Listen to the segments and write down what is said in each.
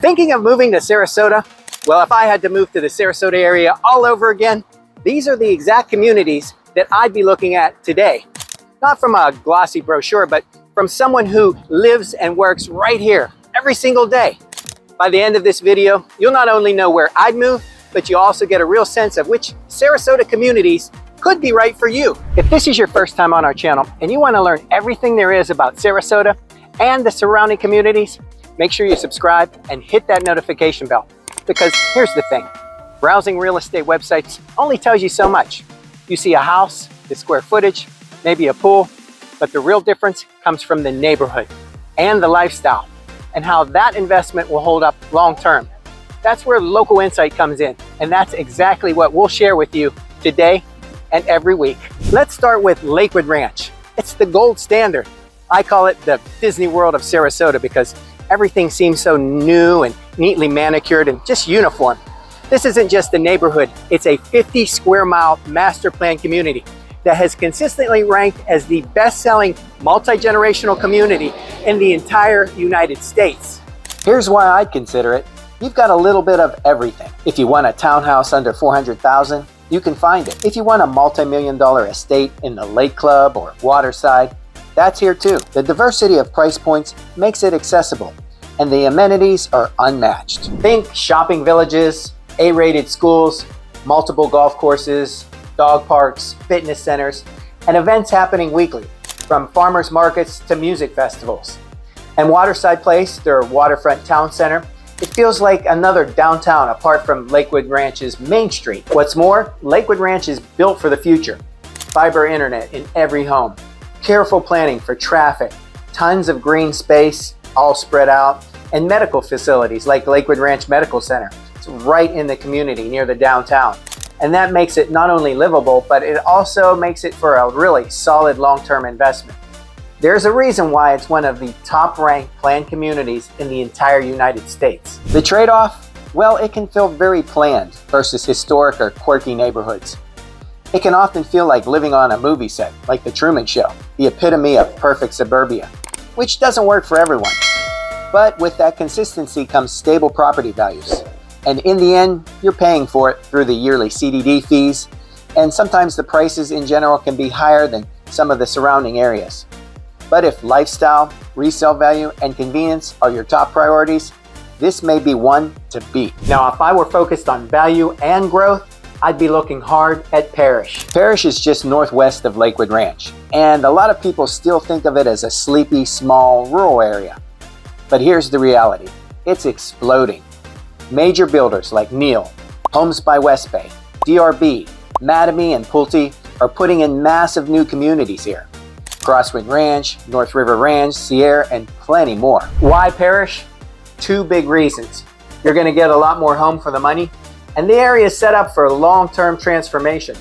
Thinking of moving to Sarasota? Well, if I had to move to the Sarasota area all over again, these are the exact communities that I'd be looking at today. Not from a glossy brochure, but from someone who lives and works right here every single day. By the end of this video, you'll not only know where I'd move, but you'll also get a real sense of which Sarasota communities could be right for you. If this is your first time on our channel and you want to learn everything there is about Sarasota and the surrounding communities, make sure you subscribe and hit that notification bell. Because here's the thing, browsing real estate websites only tells you so much. You see a house, the square footage, maybe a pool, but the real difference comes from the neighborhood and the lifestyle and how that investment will hold up long term. That's where local insight comes in, and that's exactly what we'll share with you today and every week. Let's start with Lakewood Ranch. It's the gold standard. I call it the Disney World of Sarasota because everything seems so new and neatly manicured and just uniform. This isn't just a neighborhood, it's a 50 square mile master plan community that has consistently ranked as the best-selling multi-generational community in the entire United States. Here's why I'd consider it. You've got a little bit of everything. If you want a townhouse under $400,000, you can find it. If you want a multi-million-dollar estate in the Lake Club or Waterside, that's here too. The diversity of price points makes it accessible, and the amenities are unmatched. Think shopping villages, A-rated schools, multiple golf courses, dog parks, fitness centers, and events happening weekly, from farmers markets to music festivals. And Waterside Place, their waterfront town center, it feels like another downtown apart from Lakewood Ranch's Main Street. What's more, Lakewood Ranch is built for the future. Fiber internet in every home. Careful planning for traffic, tons of green space all spread out, and medical facilities like Lakewood Ranch Medical Center. It's right in the community near the downtown. And that makes it not only livable, but it also makes it for a really solid long-term investment. There's a reason why it's one of the top-ranked planned communities in the entire United States. The trade-off? Well, it can feel very planned versus historic or quirky neighborhoods. It can often feel like living on a movie set, like The Truman Show, the epitome of perfect suburbia, which doesn't work for everyone. But with that consistency comes stable property values. And in the end, you're paying for it through the yearly CDD fees, and sometimes the prices in general can be higher than some of the surrounding areas. But if lifestyle, resale value, and convenience are your top priorities, this may be one to beat. Now, if I were focused on value and growth, I'd be looking hard at Parrish. Parrish is just northwest of Lakewood Ranch, and a lot of people still think of it as a sleepy, small, rural area. But here's the reality. It's exploding. Major builders like Neil, Homes by West Bay, DRB, Mattamy, and Pulte are putting in massive new communities here. Crosswind Ranch, North River Ranch, Sierra, and plenty more. Why Parrish? Two big reasons. You're going to get a lot more home for the money, and the area is set up for long-term transformation.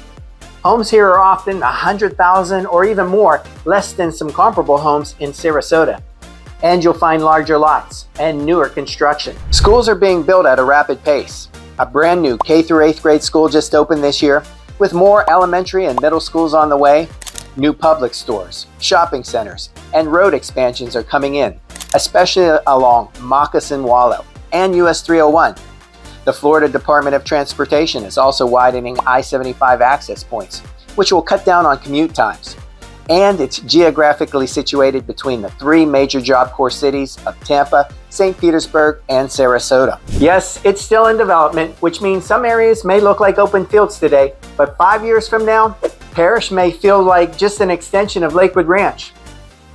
Homes here are often $100,000 or even more, less than some comparable homes in Sarasota. And you'll find larger lots and newer construction. Schools are being built at a rapid pace. A brand new K through 8th grade school just opened this year, with more elementary and middle schools on the way. New public stores, shopping centers, and road expansions are coming in, especially along Moccasin Wallow and US 301. The Florida Department of Transportation is also widening I-75 access points, which will cut down on commute times. And it's geographically situated between the three major Job Corps cities of Tampa, St. Petersburg, and Sarasota. Yes, it's still in development, which means some areas may look like open fields today, but 5 years from now, Parrish may feel like just an extension of Lakewood Ranch.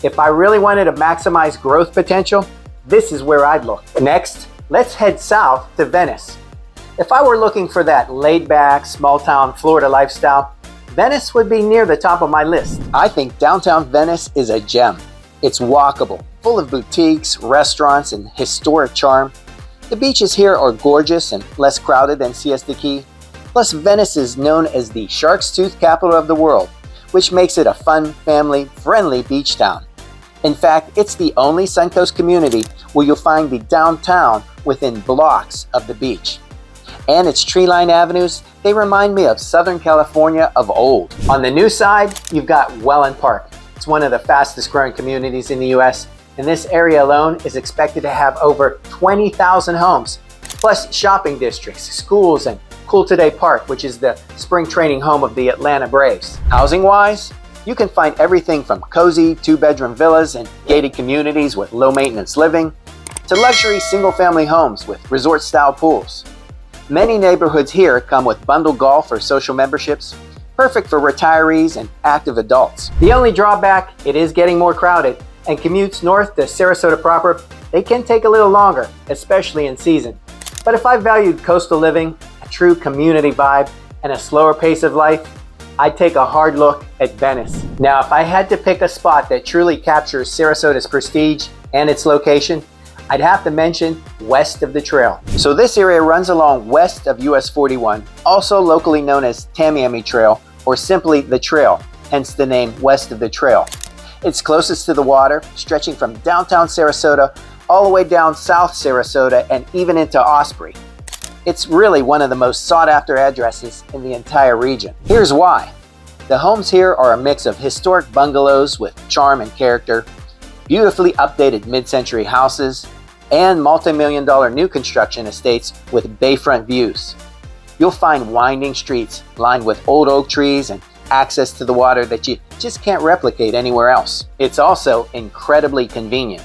If I really wanted to maximize growth potential, this is where I'd look. Next, let's head south to Venice. If I were looking for that laid-back, small-town Florida lifestyle, Venice would be near the top of my list. I think downtown Venice is a gem. It's walkable, full of boutiques, restaurants, and historic charm. The beaches here are gorgeous and less crowded than Siesta Key. Plus, Venice is known as the Shark's Tooth capital of the world, which makes it a fun, family-friendly beach town. In fact, it's the only Suncoast community where you'll find the downtown within blocks of the beach. And its tree-lined avenues, they remind me of Southern California of old. On the new side, you've got Welland Park. It's one of the fastest growing communities in the US, and this area alone is expected to have over 20,000 homes, plus shopping districts, schools, and Cool Today Park, which is the spring training home of the Atlanta Braves. Housing-wise, you can find everything from cozy two-bedroom villas and gated communities with low-maintenance living to luxury single-family homes with resort-style pools. Many neighborhoods here come with bundled golf or social memberships, perfect for retirees and active adults. The only drawback, it is getting more crowded, and commutes north to Sarasota proper, they can take a little longer, especially in season. But if I valued coastal living, a true community vibe, and a slower pace of life, I'd take a hard look at Venice. Now, if I had to pick a spot that truly captures Sarasota's prestige and its location, I'd have to mention west of the trail. So this area runs along west of US 41, also locally known as Tamiami Trail, or simply the Trail, hence the name West of the Trail. It's closest to the water, stretching from downtown Sarasota all the way down South Sarasota and even into Osprey. It's really one of the most sought-after addresses in the entire region. Here's why. The homes here are a mix of historic bungalows with charm and character, beautifully updated mid-century houses, and multi-million-dollar new construction estates with bayfront views. You'll find winding streets lined with old oak trees and access to the water that you just can't replicate anywhere else. It's also incredibly convenient.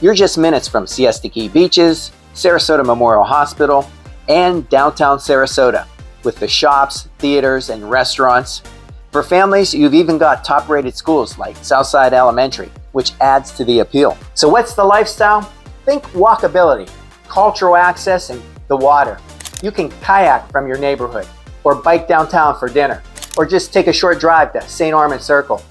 You're just minutes from Siesta Key beaches, Sarasota Memorial Hospital, and downtown Sarasota, with the shops, theaters, and restaurants. For families, you've even got top-rated schools like Southside Elementary, which adds to the appeal. So what's the lifestyle? Think walkability, cultural access, and the water. You can kayak from your neighborhood, or bike downtown for dinner, or just take a short drive to St. Armand Circle.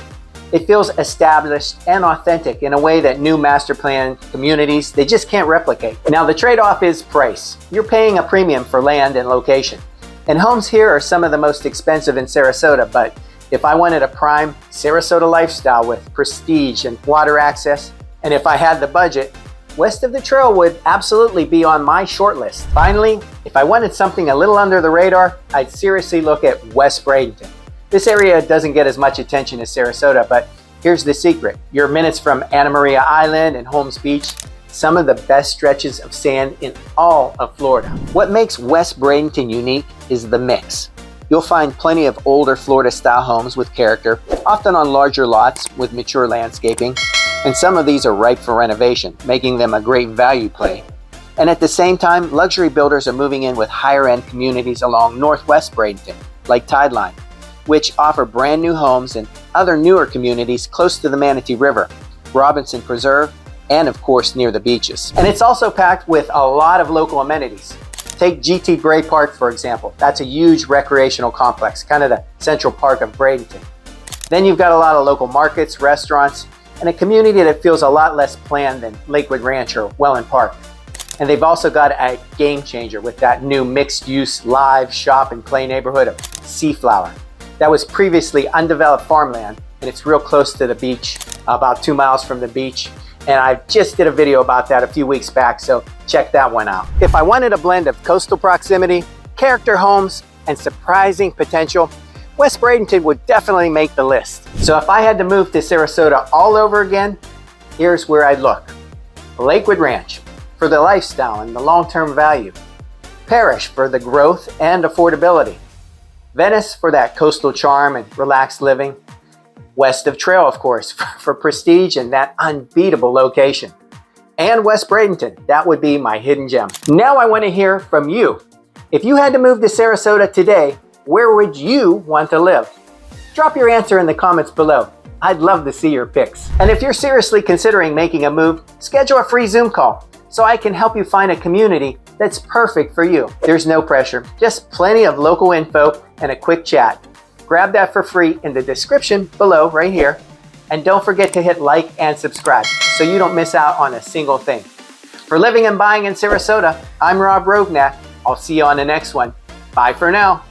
It feels established and authentic in a way that new master plan communities, they just can't replicate. Now the trade-off is price. You're paying a premium for land and location. And homes here are some of the most expensive in Sarasota, but if I wanted a prime Sarasota lifestyle with prestige and water access, and if I had the budget, west of the trail would absolutely be on my short list. Finally, if I wanted something a little under the radar, I'd seriously look at West Bradenton. This area doesn't get as much attention as Sarasota, but here's the secret. You're minutes from Anna Maria Island and Holmes Beach, some of the best stretches of sand in all of Florida. What makes West Bradenton unique is the mix. You'll find plenty of older Florida-style homes with character, often on larger lots with mature landscaping, and some of these are ripe for renovation, making them a great value play. And at the same time, luxury builders are moving in with higher-end communities along Northwest Bradenton, like Tideline, which offer brand new homes and other newer communities close to the Manatee River, Robinson Preserve, and of course near the beaches. And it's also packed with a lot of local amenities. Take GT Gray Park, for example. That's a huge recreational complex, kind of the Central Park of Bradenton. Then you've got a lot of local markets, restaurants, and a community that feels a lot less planned than Lakewood Ranch or Welland Park. And they've also got a game changer with that new mixed-use live shop and play neighborhood of Seaflower. That was previously undeveloped farmland, and it's real close to the beach, about 2 miles from the beach. And I just did a video about that a few weeks back, so check that one out. If I wanted a blend of coastal proximity, character homes, and surprising potential, West Bradenton would definitely make the list. So if I had to move to Sarasota all over again, here's where I'd look. Lakewood Ranch for the lifestyle and the long-term value. Parrish for the growth and affordability. Venice for that coastal charm and relaxed living. West of Trail, of course, for prestige and that unbeatable location. And West Bradenton, that would be my hidden gem. Now I want to hear from you. If you had to move to Sarasota today, where would you want to live? Drop your answer in the comments below. I'd love to see your pics. And if you're seriously considering making a move, schedule a free Zoom call so I can help you find a community that's perfect for you. There's no pressure, just plenty of local info and a quick chat. Grab that for free in the description below right here. And don't forget to hit like and subscribe so you don't miss out on a single thing. For living and buying in Sarasota, I'm Rob Rovnak. I'll see you on the next one. Bye for now.